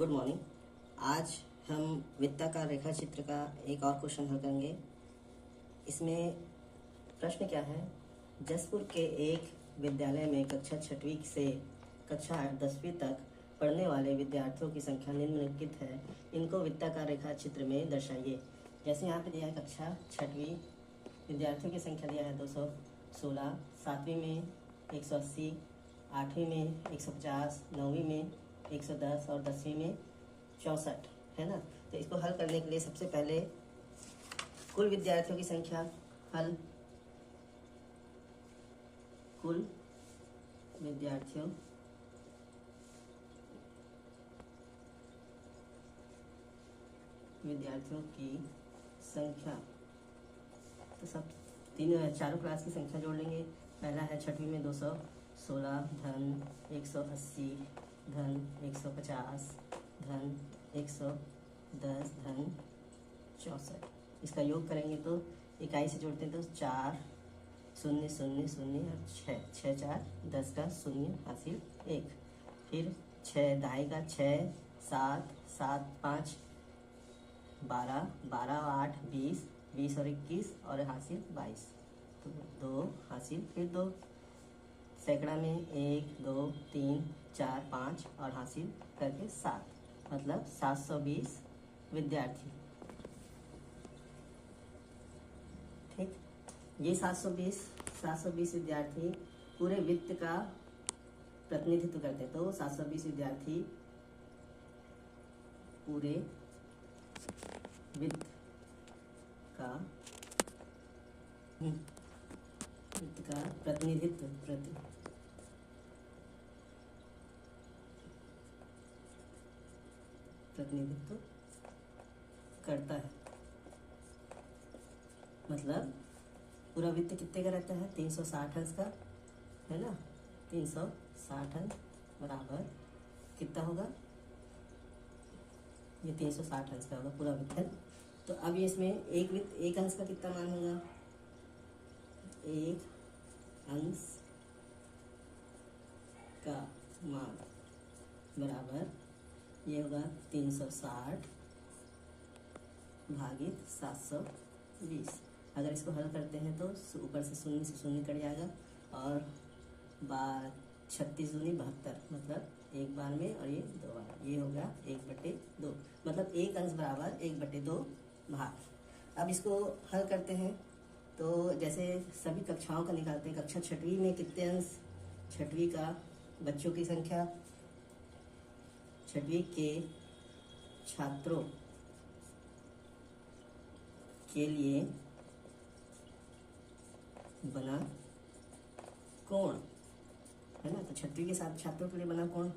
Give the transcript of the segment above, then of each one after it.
Good morning. आज हम वृत्ताकार रेखा चित्र का एक और क्वेश्चन हल करेंगे। इसमें प्रश्न क्या है, जसपुर के एक विद्यालय में कक्षा 6वीं से कक्षा 10वीं तक पढ़ने वाले विद्यार्थियों की संख्या निम्नलिखित है, इनको वृत्ताकार रेखा चित्र में दर्शाइए। जैसे यहाँ पे दिया है कक्षा 6वीं, विद्यार्थियों की संख्या दिया है 216, 7वीं में 180, 8वीं में 150, 9वीं में 110 और 10वीं में 64 है ना। तो इसको हल करने के लिए सबसे पहले कुल विद्यार्थियों की संख्या हल, कुल विद्यार्थियों की संख्या, तो सब चारों क्लास की संख्या जोड़ लेंगे। पहला है 6वीं में 216 धन 180 धन 150 धन 110 धन 64। इसका योग करेंगे तो इकाई से जोड़ते हैं तो 4 0 0 0 और 6 4 10 का 0 हासिल 1, फिर 6 दहाई का 6 7 7 5 12 12 8 20 20 और 21 और हासिल 22, तो 2 हासिल, फिर 2 सैकड़ा में 1 2 3 4 5 और हासिल करके 7, मतलब 720 विद्यार्थी। ठीक, ये 720 विद्यार्थी पूरे वित्त का प्रतिनिधित्व करते हैं। तो 720 विद्यार्थी पूरे वित्त का प्रतिनिधित्व करता है। मतलब पूरा वित्त कितने का रहता है, 360 अंश का है ना। 360 अंश बराबर कितना होगा, ये 360 अंश का होगा पूरा वित्त। तो अब ये इसमें एक अंश का कितना मान होगा, एक अंश का मान बराबर ये होगा 360 भागित 720। अगर इसको हल करते हैं तो ऊपर से शून्य से शून्य कट जाएगा और 36 दूनी 72, मतलब एक बार में और ये 2 बार, ये होगा 1/2, मतलब एक अंश बराबर 1/2 भाग। अब इसको हल करते हैं तो जैसे सभी कक्षाओं का निकालते हैं। कक्षा 6वीं में कितने अंश, 6वीं का बच्चों की संख्या, 6वीं के छात्रों के लिए बना कोण है ना। तो 6वीं के साथ छात्रों के लिए बना कोण,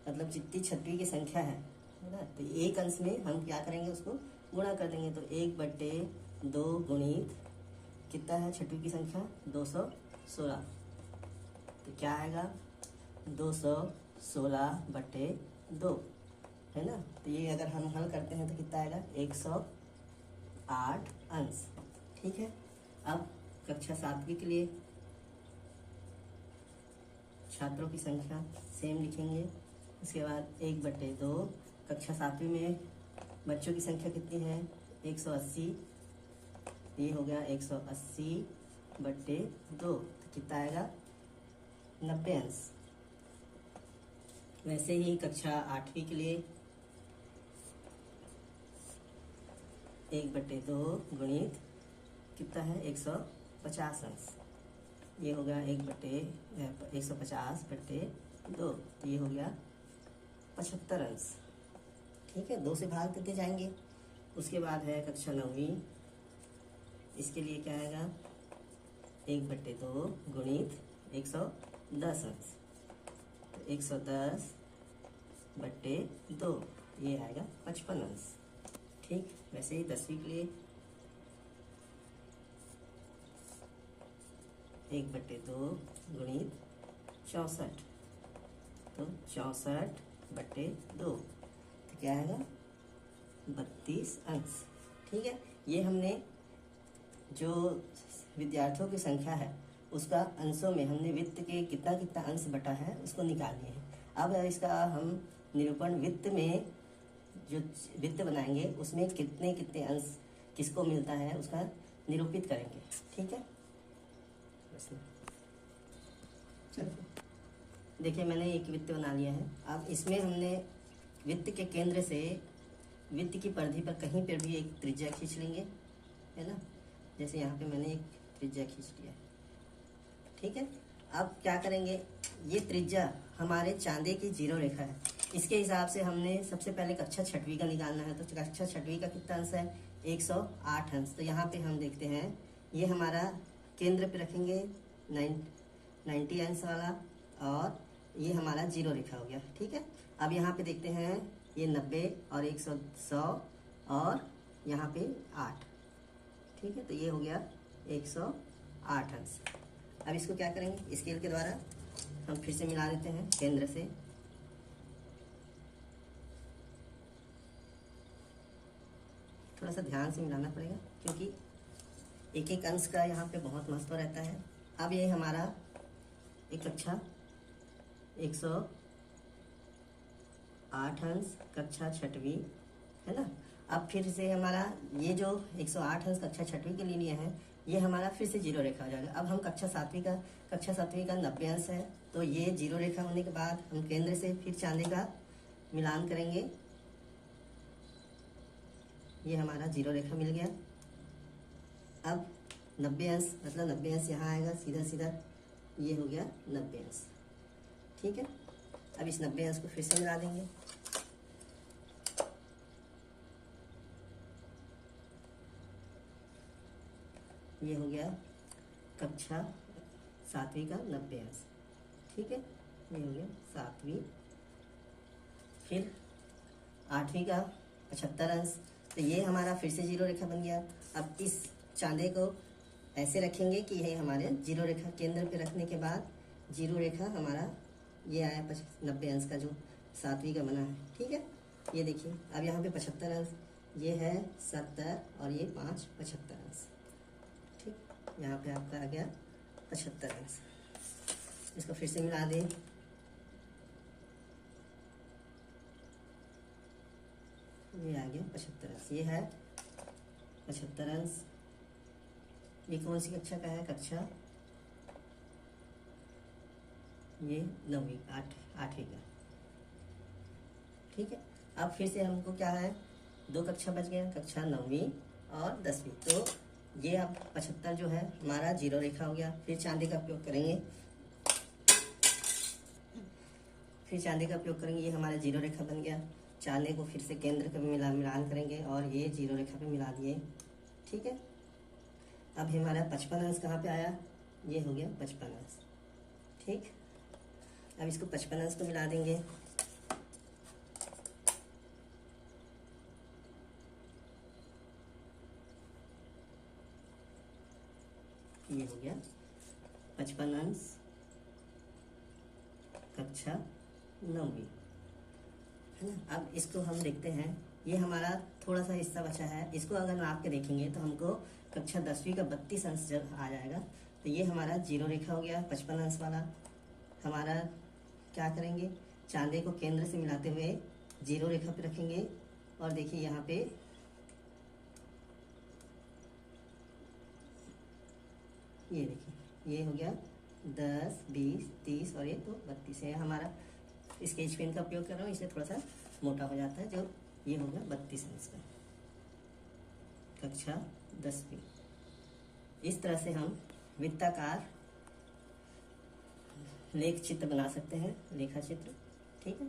मतलब जितनी 6वीं की संख्या है ना, तो एक अंश में हम क्या करेंगे, उसको गुणा कर देंगे। तो 1/2 गुणित कितना है 6वीं की संख्या 216, तो क्या आएगा 216/2 है ना। तो ये अगर हम हल करते हैं तो कितना आएगा 108 अंश। ठीक है, अब कक्षा 7वीं के लिए छात्रों की संख्या सेम लिखेंगे। उसके बाद 1/2, कक्षा 7वीं में बच्चों की संख्या कितनी है 180, ये हो गया 180/2, तो कितना आएगा 90 अंश। वैसे ही कक्षा 8वीं के लिए 1/2 गुणित कितना है 150 अंश, ये हो गया 150/2, तो ये हो गया 75 अंश। ठीक है, 2 से भाग देते जाएंगे। उसके बाद है कक्षा 9वीं, इसके लिए क्या आएगा 1/2 गुणित 110 अंश, तो 110/2, ये आएगा 55 अंश। ठीक, वैसे ही 10वीं के लिए 1/2 गुणित 64, तो 64/2, तो क्या आएगा 32 अंश। ठीक है, ये हमने जो विद्यार्थियों की संख्या है उसका अंशों में हमने वित्त के कितना कितना अंश बटा है उसको निकाल लिए हैं। अब इसका हम निरूपण वित्त में जो वृत्त बनाएंगे उसमें कितने कितने अंश किसको मिलता है उसका निरूपित करेंगे। ठीक है, देखिए मैंने एक वृत्त बना लिया है। अब इसमें हमने वृत्त के केंद्र से वृत्त की परिधि पर कहीं पर भी एक त्रिज्या खींच लेंगे, है ना। जैसे यहाँ पे मैंने एक त्रिज्या खींच लिया। ठीक है, अब क्या करेंगे, ये त्रिज्या हमारे चांदे की जीरो रेखा है। इसके हिसाब से हमने सबसे पहले कक्षा छठवीं का निकालना है। तो कक्षा छठवीं का कितना अंश है, 108 अंश। तो यहाँ पे हम देखते हैं ये हमारा केंद्र पे रखेंगे 90 अंश वाला, और ये हमारा जीरो रेखा हो गया। ठीक है, अब यहाँ पे देखते हैं ये 90 और 100 और यहाँ पे 8। ठीक है, तो ये हो गया 108 अंश। अब इसको क्या करेंगे, स्केल के द्वारा हम फिर से मिला देते हैं केंद्र से। थोड़ा सा ध्यान से मिलाना पड़ेगा क्योंकि एक एक अंश का यहाँ पे बहुत महत्व रहता है। अब ये हमारा एक कक्षा 108 अंश कक्षा छठवीं, है ना। अब फिर से हमारा ये जो 108 अंश कक्षा छठवीं के लिए लिए हैं, ये हमारा फिर से जीरो रेखा हो जाएगा। अब हम कक्षा सातवीं का 90 अंश है, तो ये जीरो रेखा होने के बाद हम केंद्र से फिर चांदे का मिलान करेंगे। ये हमारा जीरो रेखा मिल गया। अब 90 अंश मतलब 90 अंश यहाँ आएगा, सीधा सीधा ये हो गया 90 अंश। ठीक है, अब इस 90 अंश को फिर से मिला देंगे। ये हो गया कक्षा सातवीं का 90 अंश। ठीक है, ये हो गया सातवीं। फिर आठवीं का 75 अंश। तो ये हमारा फिर से जीरो रेखा बन गया। अब इस चांदे को ऐसे रखेंगे कि ये हमारे जीरो रेखा केंद्र पे रखने के बाद जीरो रेखा हमारा ये आया 90 अंश का जो सातवीं का बना है। ठीक है, ये देखिए अब यहाँ पे 75 अंश, ये है 70 और ये 5 75 अंश। ठीक, यहाँ पे आपका आ गया 75 अंश। इसको फिर से मिला दें। ये आ गया 75 अंश, ये है 75 अंश। ये कौन सी कक्षा का है, कक्षा ये 9वीं 8वीं का। ठीक है, अब फिर से हमको क्या है, 2 कक्षा बच गया, कक्षा 9वीं और 10वीं। तो ये अब 75 जो है हमारा जीरो रेखा हो गया। फिर चांदी का उपयोग करेंगे, ये हमारा जीरो रेखा बन गया। चांदे को फिर से केंद्र का मिलान करेंगे और ये जीरो रेखा पे मिला दिए। ठीक है, अब हमारा 55 अंश कहाँ पे आया, ये हो गया 55 अंश। ठीक, अब इसको 55 अंश को मिला देंगे। ये हो गया 55 अंश कक्षा 9वीं, है ना। अब इसको हम देखते हैं, ये हमारा थोड़ा सा हिस्सा बचा है। इसको अगर नाप के देखेंगे तो हमको कक्षा 10वीं का 32 अंश जब आ जाएगा। तो ये हमारा जीरो रेखा हो गया 55 अंश वाला। हमारा क्या करेंगे, चांदे को केंद्र से मिलाते हुए जीरो रेखा पे रखेंगे और देखिए यहाँ पे ये देखिए ये हो गया 10 20 30 और ये तो 32 है। हमारा स्केच पेन का उपयोग कर रहा हूँ, इसलिए थोड़ा सा मोटा हो जाता है। जो ये हो गया 32 अंश का कक्षा 10वीं। इस तरह से हम वृत्ताकार लेख चित्र बना सकते हैं, लेखा चित्र। ठीक है।